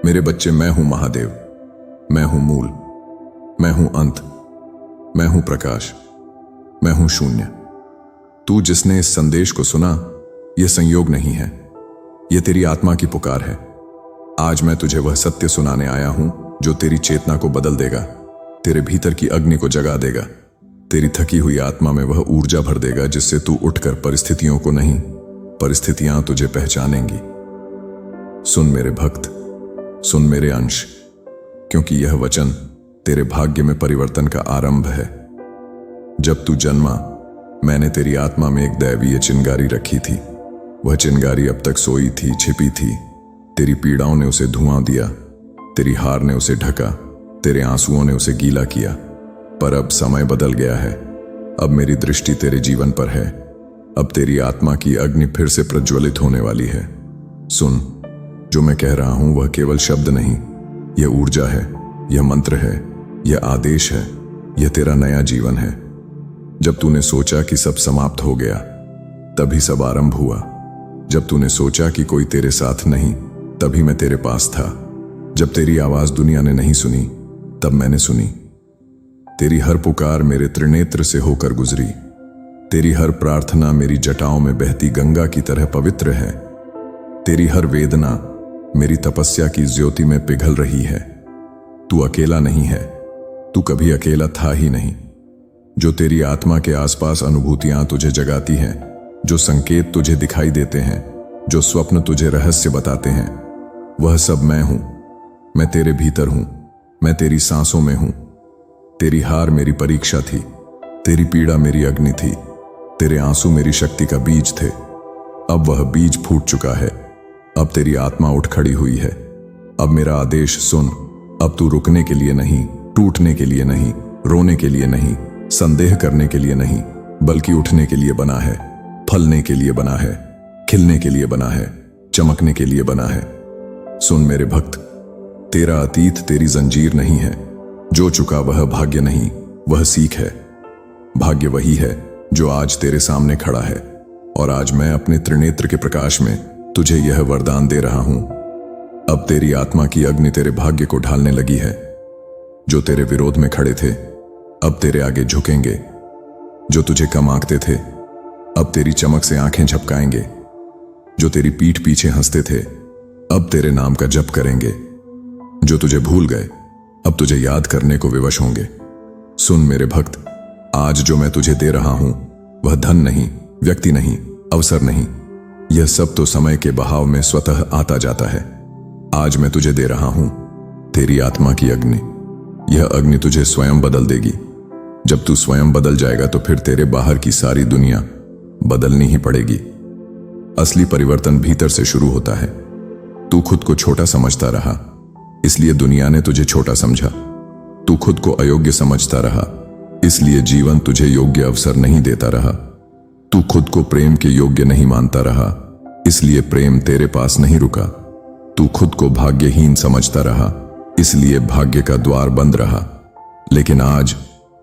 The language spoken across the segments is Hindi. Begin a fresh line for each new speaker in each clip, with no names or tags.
मेरे बच्चे, मैं हूं महादेव, मैं हूं मूल, मैं हूं अंत, मैं हूं प्रकाश, मैं हूं शून्य। तू जिसने इस संदेश को सुना, यह संयोग नहीं है, यह तेरी आत्मा की पुकार है। आज मैं तुझे वह सत्य सुनाने आया हूं जो तेरी चेतना को बदल देगा, तेरे भीतर की अग्नि को जगा देगा, तेरी थकी हुई आत्मा में वह ऊर्जा भर देगा जिससे तू उठकर परिस्थितियों को नहीं, परिस्थितियां तुझे पहचानेंगी। सुन मेरे भक्त, सुन मेरे अंश, क्योंकि यह वचन तेरे भाग्य में परिवर्तन का आरंभ है। जब तू जन्मा, मैंने तेरी आत्मा में एक दैवीय चिंगारी रखी थी। वह चिंगारी अब तक सोई थी, छिपी थी। तेरी पीड़ाओं ने उसे धुआं दिया, तेरी हार ने उसे ढका, तेरे आंसुओं ने उसे गीला किया। पर अब समय बदल गया है। अब मेरी दृष्टि तेरे जीवन पर है। अब तेरी आत्मा की अग्नि फिर से प्रज्वलित होने वाली है। सुन, जो मैं कह रहा हूं वह केवल शब्द नहीं, यह ऊर्जा है, यह मंत्र है, यह आदेश है, यह तेरा नया जीवन है। जब तूने सोचा कि सब समाप्त हो गया, तभी सब आरंभ हुआ। जब तूने सोचा कि कोई तेरे साथ नहीं, तभी मैं तेरे पास था। जब तेरी आवाज दुनिया ने नहीं सुनी, तब मैंने सुनी। तेरी हर पुकार मेरे त्रिनेत्र से होकर गुजरी। तेरी हर प्रार्थना मेरी जटाओं में बहती गंगा की तरह पवित्र है। तेरी हर वेदना मेरी तपस्या की ज्योति में पिघल रही है। तू अकेला नहीं है, तू कभी अकेला था ही नहीं। जो तेरी आत्मा के आसपास अनुभूतियां तुझे जगाती हैं, जो संकेत तुझे दिखाई देते हैं, जो स्वप्न तुझे रहस्य बताते हैं, वह सब मैं हूं। मैं तेरे भीतर हूं, मैं तेरी सांसों में हूं। तेरी हार मेरी परीक्षा थी, तेरी पीड़ा मेरी अग्नि थी, तेरे आंसू मेरी शक्ति का बीज थे। अब वह बीज फूट चुका है। अब तेरी आत्मा उठ खड़ी हुई है। अब मेरा आदेश सुन। अब तू रुकने के लिए नहीं, टूटने के लिए नहीं, रोने के लिए नहीं, संदेह करने के लिए नहीं, बल्कि उठने के लिए बना है, फलने के लिए बना है, खिलने के लिए बना है, चमकने के लिए बना है। सुन मेरे भक्त, तेरा अतीत तेरी जंजीर नहीं है। जो चुका वह भाग्य नहीं, वह सीख है। भाग्य वही है जो आज तेरे सामने खड़ा है। और आज मैं अपने त्रिनेत्र के प्रकाश में तुझे यह वरदान दे रहा हूं। अब तेरी आत्मा की अग्नि तेरे भाग्य को ढालने लगी है। जो तेरे विरोध में खड़े थे, अब तेरे आगे झुकेंगे। जो तुझे कम आंकते थे, अब तेरी चमक से आंखें झपकाएंगे। जो तेरी पीठ पीछे हंसते थे, अब तेरे नाम का जप करेंगे। जो तुझे भूल गए, अब तुझे याद करने को विवश होंगे। सुन मेरे भक्त, आज जो मैं तुझे दे रहा हूं, वह धन नहीं, व्यक्ति नहीं, अवसर नहीं, यह सब तो समय के बहाव में स्वतः आता जाता है। आज मैं तुझे दे रहा हूं तेरी आत्मा की अग्नि। यह अग्नि तुझे स्वयं बदल देगी। जब तू स्वयं बदल जाएगा तो फिर तेरे बाहर की सारी दुनिया बदलनी ही पड़ेगी। असली परिवर्तन भीतर से शुरू होता है। तू खुद को छोटा समझता रहा, इसलिए दुनिया ने तुझे छोटा समझा। तू खुद को अयोग्य समझता रहा, इसलिए जीवन तुझे योग्य अवसर नहीं देता रहा। तू खुद को प्रेम के योग्य नहीं मानता रहा, इसलिए प्रेम तेरे पास नहीं रुका। तू खुद को भाग्यहीन समझता रहा, इसलिए भाग्य का द्वार बंद रहा। लेकिन आज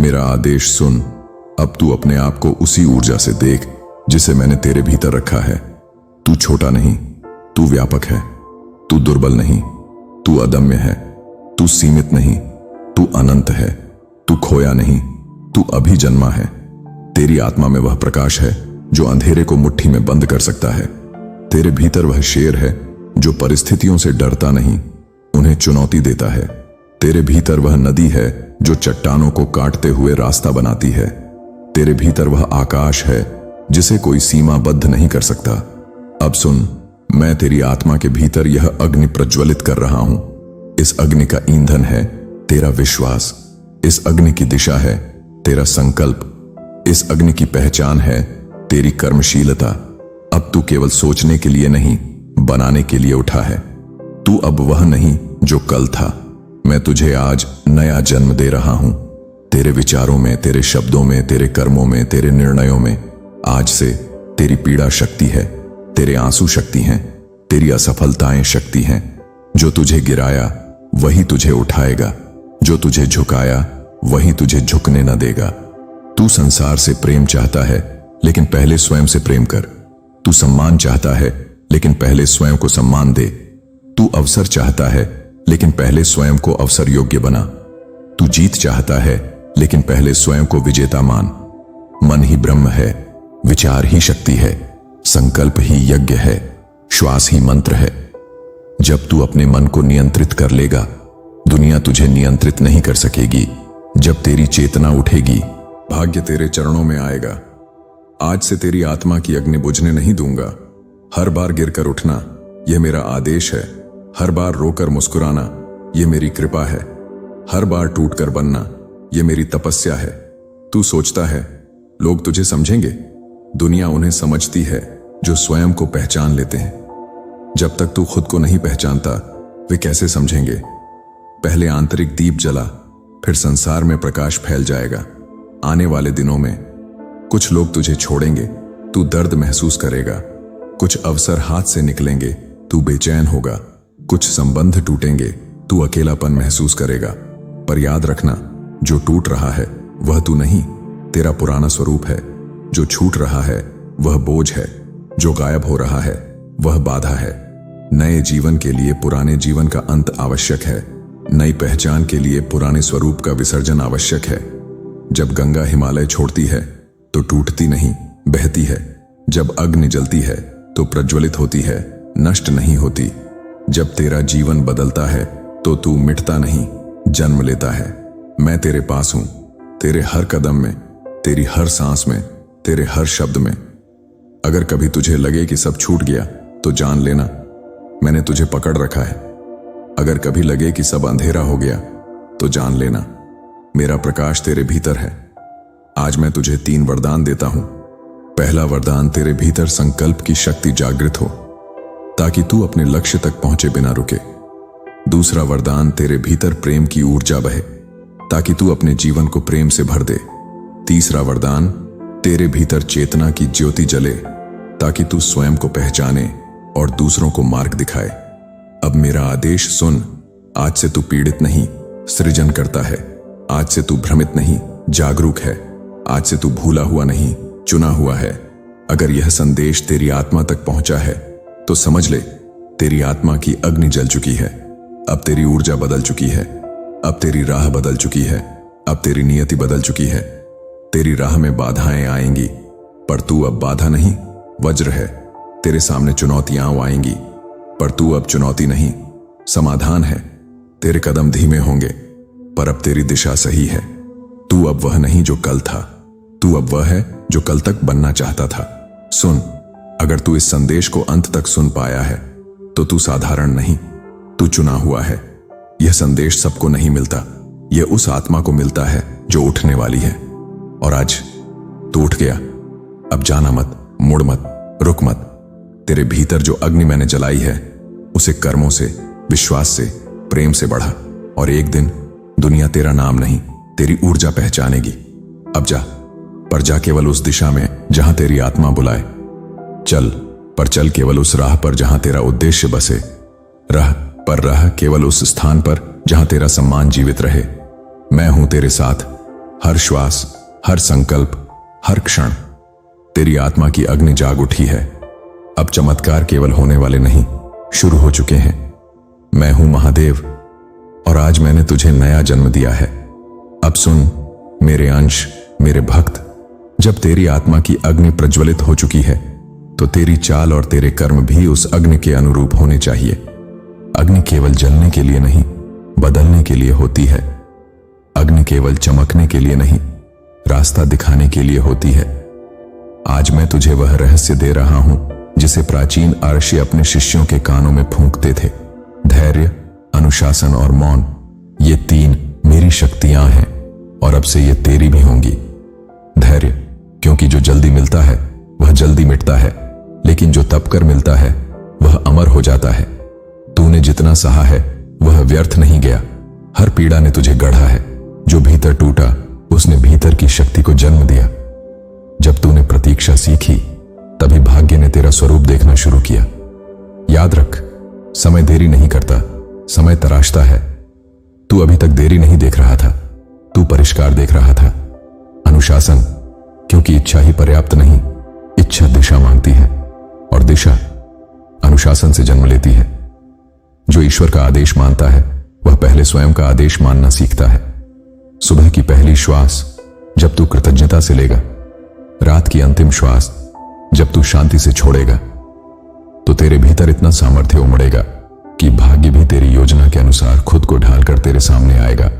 मेरा आदेश सुन। अब तू अपने आप को उसी ऊर्जा से देख जिसे मैंने तेरे भीतर रखा है। तू छोटा नहीं, तू व्यापक है। तू दुर्बल नहीं, तू अदम्य है। तू सीमित नहीं, तू अनंत है। तू खोया नहीं, तू अभी जन्मा है। तेरी आत्मा में वह प्रकाश है जो अंधेरे को मुट्ठी में बंद कर सकता है। तेरे भीतर वह शेर है जो परिस्थितियों से डरता नहीं, उन्हें चुनौती देता है। तेरे भीतर वह नदी है जो चट्टानों को काटते हुए रास्ता बनाती है। तेरे भीतर वह आकाश है जिसे कोई सीमाबद्ध नहीं कर सकता। अब सुन, मैं तेरी आत्मा के भीतर यह अग्नि प्रज्वलित कर रहा हूं। इस अग्नि का ईंधन है तेरा विश्वास। इस अग्नि की दिशा है तेरा संकल्प। इस अग्नि की पहचान है तेरी कर्मशीलता। अब तू केवल सोचने के लिए नहीं, बनाने के लिए उठा है। तू अब वह नहीं जो कल था। मैं तुझे आज नया जन्म दे रहा हूं। तेरे विचारों में, तेरे शब्दों में, तेरे कर्मों में, तेरे निर्णयों में। आज से तेरी पीड़ा शक्ति है, तेरे आंसू शक्ति हैं, तेरी असफलताएं शक्ति हैं। जो तुझे गिराया वही तुझे उठाएगा, जो तुझे झुकाया वही तुझे झुकने न देगा। तू संसार से प्रेम चाहता है, लेकिन पहले स्वयं से प्रेम कर। तू सम्मान चाहता है, लेकिन पहले स्वयं को सम्मान दे। तू अवसर चाहता है, लेकिन पहले स्वयं को अवसर योग्य बना। तू जीत चाहता है, लेकिन पहले स्वयं को विजेता मान। मन ही ब्रह्म है, विचार ही शक्ति है, संकल्प ही यज्ञ है, श्वास ही मंत्र है। जब तू अपने मन को नियंत्रित कर लेगा, दुनिया तुझे नियंत्रित नहीं कर सकेगी। जब तेरी चेतना उठेगी, भाग्य तेरे चरणों में आएगा। आज से तेरी आत्मा की अग्नि बुझने नहीं दूंगा। हर बार गिरकर उठना, यह मेरा आदेश है। हर बार रोकर मुस्कुराना, यह मेरी कृपा है। हर बार टूटकर बनना, यह मेरी तपस्या है। तू सोचता है लोग तुझे समझेंगे? दुनिया उन्हें समझती है जो स्वयं को पहचान लेते हैं। जब तक तू खुद को नहीं पहचानता, वे कैसे समझेंगे? पहले आंतरिक दीप जला, फिर संसार में प्रकाश फैल जाएगा। आने वाले दिनों में कुछ लोग तुझे छोड़ेंगे, तू दर्द महसूस करेगा। कुछ अवसर हाथ से निकलेंगे, तू बेचैन होगा। कुछ संबंध टूटेंगे, तू अकेलापन महसूस करेगा। पर याद रखना, जो टूट रहा है वह तू नहीं, तेरा पुराना स्वरूप है। जो छूट रहा है वह बोझ है, जो गायब हो रहा है वह बाधा है। नए जीवन के लिए पुराने जीवन का अंत आवश्यक है। नई पहचान के लिए पुराने स्वरूप का विसर्जन आवश्यक है। जब गंगा हिमालय छोड़ती है तो टूटती नहीं, बहती है। जब अग्नि जलती है तो प्रज्वलित होती है, नष्ट नहीं होती। जब तेरा जीवन बदलता है तो तू मिटता नहीं, जन्म लेता है। मैं तेरे पास हूं, तेरे हर कदम में, तेरी हर सांस में, तेरे हर शब्द में। अगर कभी तुझे लगे कि सब छूट गया तो जान लेना, मैंने तुझे पकड़ रखा है। अगर कभी लगे कि सब अंधेरा हो गया तो जान लेना, मेरा प्रकाश तेरे भीतर है। आज मैं तुझे 3 वरदान देता हूं। पहला वरदान, तेरे भीतर संकल्प की शक्ति जागृत हो ताकि तू अपने लक्ष्य तक पहुंचे बिना रुके। दूसरा वरदान, तेरे भीतर प्रेम की ऊर्जा बहे ताकि तू अपने जीवन को प्रेम से भर दे। तीसरा वरदान, तेरे भीतर चेतना की ज्योति जले ताकि तू स्वयं को पहचाने और दूसरों को मार्ग दिखाए। अब मेरा आदेश सुन। आज से तू पीड़ित नहीं, सृजन करता है। आज से तू भ्रमित नहीं, जागरूक है। आज से तू भूला हुआ नहीं, चुना हुआ है। अगर यह संदेश तेरी आत्मा तक पहुंचा है तो समझ ले, तेरी आत्मा की अग्नि जल चुकी है। अब तेरी ऊर्जा बदल चुकी है। अब तेरी राह बदल चुकी है। अब तेरी नियति बदल चुकी है। तेरी राह में बाधाएं आएंगी, पर तू अब बाधा नहीं, वज्र है। तेरे सामने चुनौतियां आएंगी, पर तू अब चुनौती नहीं, समाधान है। तेरे कदम धीमे होंगे, पर अब तेरी दिशा सही है। तू अब वह नहीं जो कल था, तू अब वह है जो कल तक बनना चाहता था। सुन, अगर तू इस संदेश को अंत तक सुन पाया है तो तू साधारण नहीं, तू चुना हुआ है। यह संदेश सबको नहीं मिलता, यह उस आत्मा को मिलता है जो उठने वाली है। और आज तू उठ गया। अब जाना मत, मुड़ मत, रुक मत। तेरे भीतर जो अग्नि मैंने जलाई है उसे कर्मों से, विश्वास से, प्रेम से बढ़ा, और एक दिन दुनिया तेरा नाम नहीं, तेरी ऊर्जा पहचानेगी। अब जा, पर जा केवल उस दिशा में जहां तेरी आत्मा बुलाए। चल, पर चल केवल उस राह पर जहां तेरा उद्देश्य बसे। रह केवल उस स्थान पर जहां तेरा सम्मान जीवित रहे। मैं हूं तेरे साथ, हर श्वास, हर संकल्प, हर क्षण। तेरी आत्मा की अग्नि जाग उठी है। अब चमत्कार केवल होने वाले नहीं, शुरू हो चुके हैं। मैं हूं महादेव, और आज मैंने तुझे नया जन्म दिया है। अब सुन मेरे अंश, मेरे भक्त, जब तेरी आत्मा की अग्नि प्रज्वलित हो चुकी है तो तेरी चाल और तेरे कर्म भी उस अग्नि के अनुरूप होने चाहिए। अग्नि केवल जलने के लिए नहीं, बदलने के लिए होती है। अग्नि केवल चमकने के लिए नहीं, रास्ता दिखाने के लिए होती है। आज मैं तुझे वह रहस्य दे रहा हूं जिसे प्राचीन आर्षि अपने शिष्यों के कानों में फूंकते थे। धैर्य, अनुशासन और मौन, ये 3 मेरी शक्तियां हैं, और अब से ये तेरी भी होंगी। धैर्य, क्योंकि जो जल्दी मिलता है वह जल्दी मिटता है, लेकिन जो तप कर मिलता है वह अमर हो जाता है। तूने जितना सहा है वह व्यर्थ नहीं गया। हर पीड़ा ने तुझे गढ़ा है। जो भीतर टूटा उसने भीतर की शक्ति को जन्म दिया। जब तूने प्रतीक्षा सीखी तभी भाग्य ने तेरा स्वरूप देखना शुरू किया। याद रख, समय देरी नहीं करता, समय तराशता है। तू अभी तक देरी नहीं देख रहा था, तू परिष्कार देख रहा था। अनुशासन, क्योंकि इच्छा ही पर्याप्त नहीं, इच्छा दिशा मांगती है, और दिशा अनुशासन से जन्म लेती है। जो ईश्वर का आदेश मानता है वह पहले स्वयं का आदेश मानना सीखता है। सुबह की पहली श्वास जब तू कृतज्ञता से लेगा, रात की अंतिम श्वास जब तू शांति से छोड़ेगा, तो तेरे भीतर इतना सामर्थ्य उमड़ेगा कि भाग्य भी तेरी योजना के अनुसार खुद को ढालकर तेरे सामने आएगा।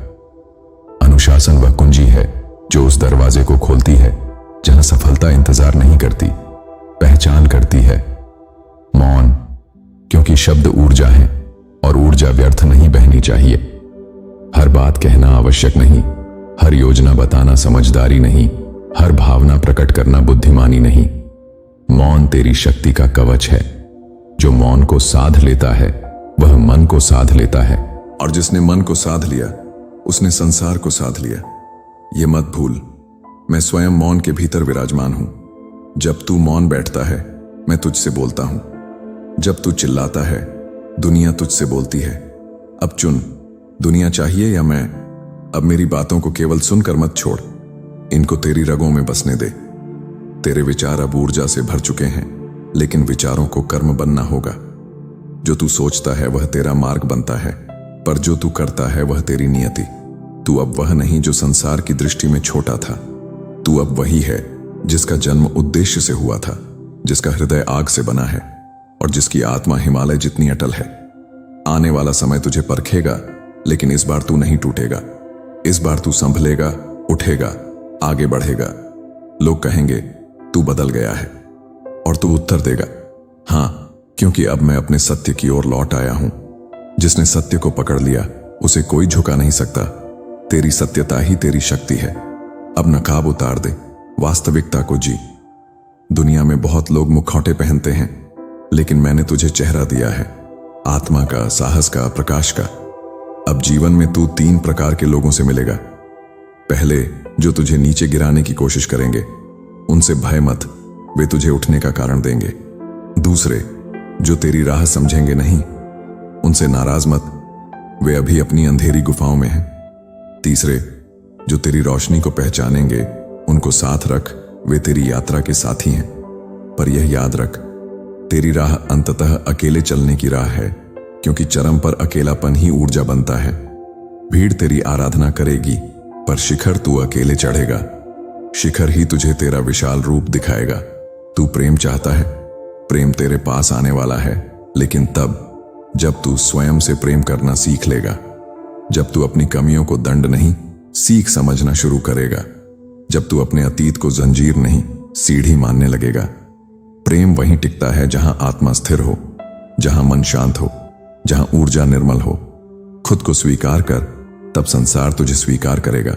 अनुशासन वह कुंजी है जो उस दरवाजे को खोलती है जहां सफलता इंतजार नहीं करती, पहचान करती है। मौन, क्योंकि शब्द ऊर्जा है और ऊर्जा व्यर्थ नहीं बहनी चाहिए। हर बात कहना आवश्यक नहीं, हर योजना बताना समझदारी नहीं, हर भावना प्रकट करना बुद्धिमानी नहीं। मौन तेरी शक्ति का कवच है। जो मौन को साध लेता है वह मन को साध लेता है, और जिसने मन को साध लिया उसने संसार को साध लिया। ये मत भूल, मैं स्वयं मौन के भीतर विराजमान हूं। जब तू मौन बैठता है मैं तुझसे बोलता हूं, जब तू चिल्लाता है दुनिया तुझसे बोलती है। अब चुन, दुनिया चाहिए या मैं। अब मेरी बातों को केवल सुनकर मत छोड़, इनको तेरी रगों में बसने दे। तेरे विचार अब ऊर्जा से भर चुके हैं, लेकिन विचारों को कर्म बनना होगा। जो तू सोचता है वह तेरा मार्ग बनता है, पर जो तू करता है वह तेरी नियति। तू अब वह नहीं जो संसार की दृष्टि में छोटा था, तू अब वही है जिसका जन्म उद्देश्य से हुआ था, जिसका हृदय आग से बना है और जिसकी आत्मा हिमालय जितनी अटल है। आने वाला समय तुझे परखेगा, लेकिन इस बार तू नहीं टूटेगा। इस बार तू संभलेगा, उठेगा, आगे बढ़ेगा। लोग कहेंगे तू बदल गया है, और तू उत्तर देगा, हां, क्योंकि अब मैं अपने सत्य की ओर लौट आया हूं। जिसने सत्य को पकड़ लिया उसे कोई झुका नहीं सकता। तेरी सत्यता ही तेरी शक्ति है। अब नकाब उतार दे, वास्तविकता को जी। दुनिया में बहुत लोग मुखौटे पहनते हैं, लेकिन मैंने तुझे चेहरा दिया है, आत्मा का, साहस का, प्रकाश का। अब जीवन में तू 3 प्रकार के लोगों से मिलेगा। पहले, जो तुझे नीचे गिराने की कोशिश करेंगे, उनसे भय मत, वे तुझे उठने का कारण देंगे। दूसरे, जो तेरी राह समझेंगे नहीं, उनसे नाराज मत, वे अभी अपनी अंधेरी गुफाओं में हैं। तीसरे, जो तेरी रोशनी को पहचानेंगे, उनको साथ रख, वे तेरी यात्रा के साथी हैं। पर यह याद रख, तेरी राह अंततः अकेले चलने की राह है, क्योंकि चरम पर अकेलापन ही ऊर्जा बनता है। भीड़ तेरी आराधना करेगी, पर शिखर तू अकेले चढ़ेगा। शिखर ही तुझे तेरा विशाल रूप दिखाएगा। तू प्रेम चाहता है, प्रेम तेरे पास आने वाला है, लेकिन तब जब तू स्वयं से प्रेम करना सीख लेगा, जब तू अपनी कमियों को दंड नहीं, सीख समझना शुरू करेगा, जब तू अपने अतीत को जंजीर नहीं, सीढ़ी मानने लगेगा। प्रेम वहीं टिकता है जहां आत्मा स्थिर हो, जहां मन शांत हो, जहां ऊर्जा निर्मल हो। खुद को स्वीकार कर, तब संसार तुझे स्वीकार करेगा।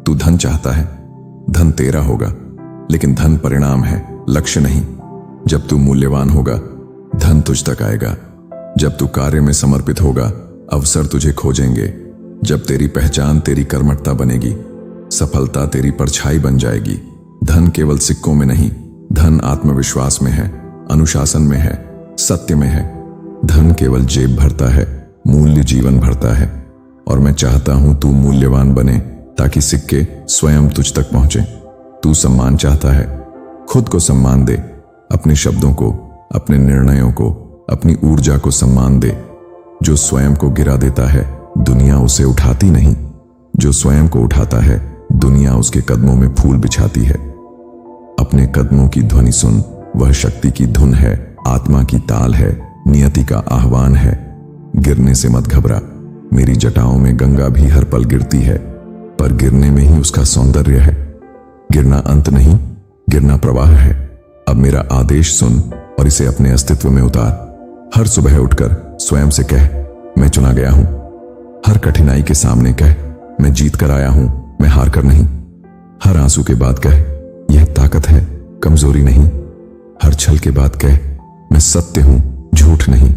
तू धन चाहता है, धन तेरा होगा, लेकिन धन परिणाम है, लक्ष्य नहीं। जब तू मूल्यवान होगा, धन तुझ तक आएगा। जब तू कार्य में समर्पित होगा, अवसर तुझे खोजेंगे। जब तेरी पहचान तेरी कर्मठता बनेगी, सफलता तेरी परछाई बन जाएगी। धन केवल सिक्कों में नहीं, धन आत्मविश्वास में है, अनुशासन में है, सत्य में है। धन केवल जेब भरता है, मूल्य जीवन भरता है। और मैं चाहता हूं तू मूल्यवान बने, ताकि सिक्के स्वयं तुझ तक पहुंचे। तू सम्मान चाहता है, खुद को सम्मान दे, अपने शब्दों को, अपने निर्णयों को, अपनी ऊर्जा को सम्मान दे। जो स्वयं को गिरा देता है, दुनिया उसे उठाती नहीं। जो स्वयं को उठाता है, दुनिया उसके कदमों में फूल बिछाती है। अपने कदमों की ध्वनि सुन, वह शक्ति की धुन है, आत्मा की ताल है, नियति का आह्वान है। गिरने से मत घबरा, मेरी जटाओं में गंगा भी हर पल गिरती है, पर गिरने में ही उसका सौंदर्य है। गिरना अंत नहीं, गिरना प्रवाह है। अब मेरा आदेश सुन और इसे अपने अस्तित्व में उतार। हर सुबह उठकर स्वयं से कह, मैं चुना गया हूं। हर कठिनाई के सामने कह, मैं जीत कर आया हूं, मैं हार कर नहीं। हर आंसू के बाद कह, यह ताकत है, कमजोरी नहीं। हर छल के बाद कह, मैं सत्य हूं, झूठ नहीं।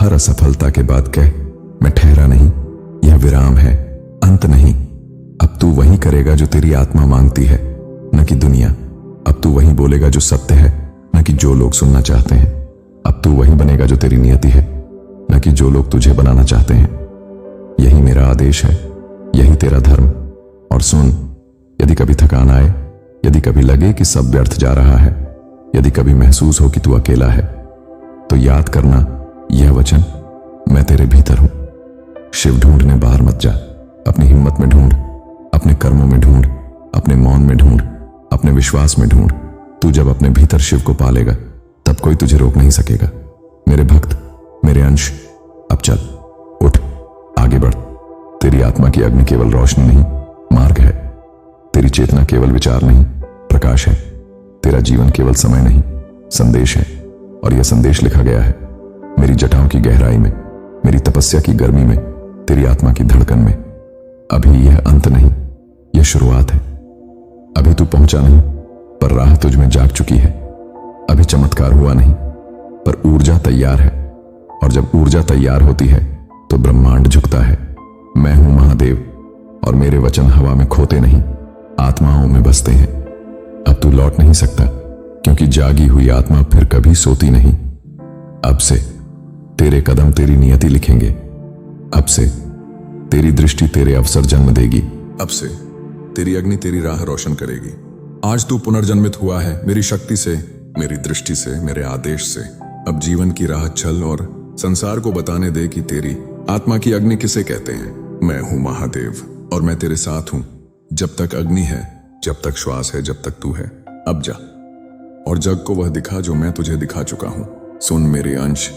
हर असफलता के बाद कह, मैं ठहरा नहीं, यह विराम है, अंत नहीं। अब तू वही करेगा जो तेरी आत्मा मांगती है, न कि दुनिया। अब तू वही बोलेगा जो सत्य है, न कि जो लोग सुनना चाहते हैं। अब तू वही बनेगा जो तेरी नियति है, न कि जो लोग तुझे बनाना चाहते हैं। यही मेरा आदेश है, यही तेरा धर्म। और सुन, यदि कभी थकान आए, यदि कभी लगे कि सब व्यर्थ जा रहा है, यदि कभी महसूस हो कि तू अकेला है, तो याद करना यह वचन, मैं तेरे भीतर हूं। शिव ढूंढने बाहर मत जा। अपनी हिम्मत में ढूंढ, अपने कर्मों में ढूंढ, अपने मौन में ढूंढ, अपने विश्वास में ढूंढ। तू जब अपने भीतर शिव को पालेगा तब कोई तुझे रोक नहीं सकेगा। मेरे भक्त, मेरे अंश, अब चल, उठ, आगे बढ़। तेरी आत्मा की अग्नि केवल रोशनी नहीं, मार्ग है। तेरी चेतना केवल विचार नहीं, प्रकाश है। तेरा जीवन केवल समय नहीं, संदेश है। और यह संदेश लिखा गया है मेरी जटाओं की गहराई में, मेरी तपस्या की गर्मी में, तेरी आत्मा की धड़कन में। अभी यह अंत नहीं, यह शुरुआत है। अभी तू पहुंचा नहीं, पर राह तुझ में जाग चुकी है। अभी चमत्कार हुआ नहीं, पर ऊर्जा तैयार है। और जब ऊर्जा तैयार होती है तो ब्रह्मांड झुकता है। मैं हूं महादेव, और मेरे वचन हवा में खोते नहीं, आत्माओं में बसते हैं। अब तू लौट नहीं सकता, क्योंकि जागी हुई आत्मा फिर कभी सोती नहीं। अब से तेरे कदम तेरी नियति लिखेंगे। अब से तेरी दृष्टि तेरे अवसर जन्म देगी। अब से तेरी अग्नि तेरी राह रोशन करेगी। आज तू पुनर्जन्मित हुआ है मेरी शक्ति से, मेरी दृष्टि से, मेरे आदेश से। अब जीवन की राह चल और संसार को बताने दे कि तेरी आत्मा की अग्नि किसे कहते हैं। मैं हूं महादेव, और मैं तेरे साथ हूं। जब तक अग्नि है, जब तक श्वास है, जब तक तू है। अब जा और जग को वह दिखा जो मैं तुझे दिखा चुका हूं। सुन मेरे अंश,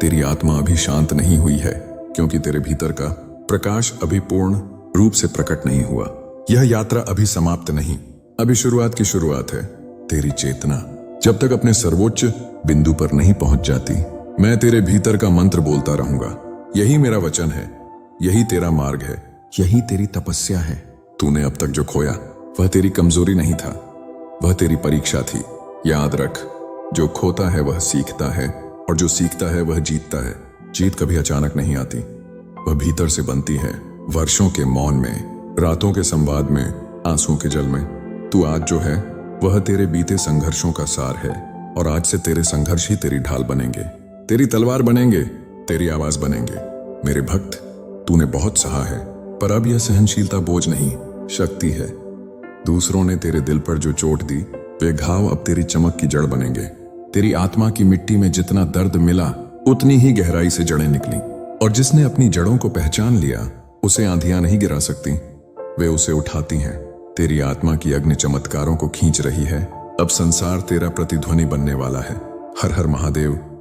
तेरी आत्मा अभी शांत नहीं हुई है, क्योंकि तेरे भीतर का प्रकाश अभी पूर्ण रूप से प्रकट नहीं हुआ। यह यात्रा अभी समाप्त नहीं, अभी शुरुआत की शुरुआत है। तेरी चेतना जब तक अपने सर्वोच्च बिंदु पर नहीं पहुंच जाती, मैं तेरे भीतर का मंत्र बोलता रहूंगा। यही मेरा वचन है, यही तेरा मार्ग है, यही तेरी तपस्या है। तूने अब तक जो खोया वह तेरी कमजोरी नहीं था, वह तेरी परीक्षा थी। याद रख, जो खोता है वह सीखता है, और जो सीखता है वह जीतता है। जीत कभी अचानक नहीं आती, वह भीतर से बनती है, वर्षों के मौन में, रातों के संवाद में, आंसुओं के जल में। तू आज जो है वह तेरे बीते संघर्षों का सार है, और आज से तेरे संघर्ष ही तेरी ढाल बनेंगे, तेरी तलवार बनेंगे, तेरी आवाज बनेंगे। मेरे भक्त, तूने बहुत सहा है, पर अब यह सहनशीलता बोझ नहीं, शक्ति है। दूसरों ने तेरे दिल पर जो चोट दी, वे घाव अब तेरी चमक की जड़ बनेंगे। तेरी आत्मा की मिट्टी में जितना दर्द मिला, उतनी ही गहराई से जड़ें निकली। और जिसने अपनी जड़ों को पहचान लिया, उसे आंधियां नहीं गिरा सकती, वे उसे उठाती हैं। तेरी आत्मा की अग्नि चमत्कारों को खींच रही है। अब संसार तेरा प्रतिध्वनि बनने वाला है। हर हर महादेव।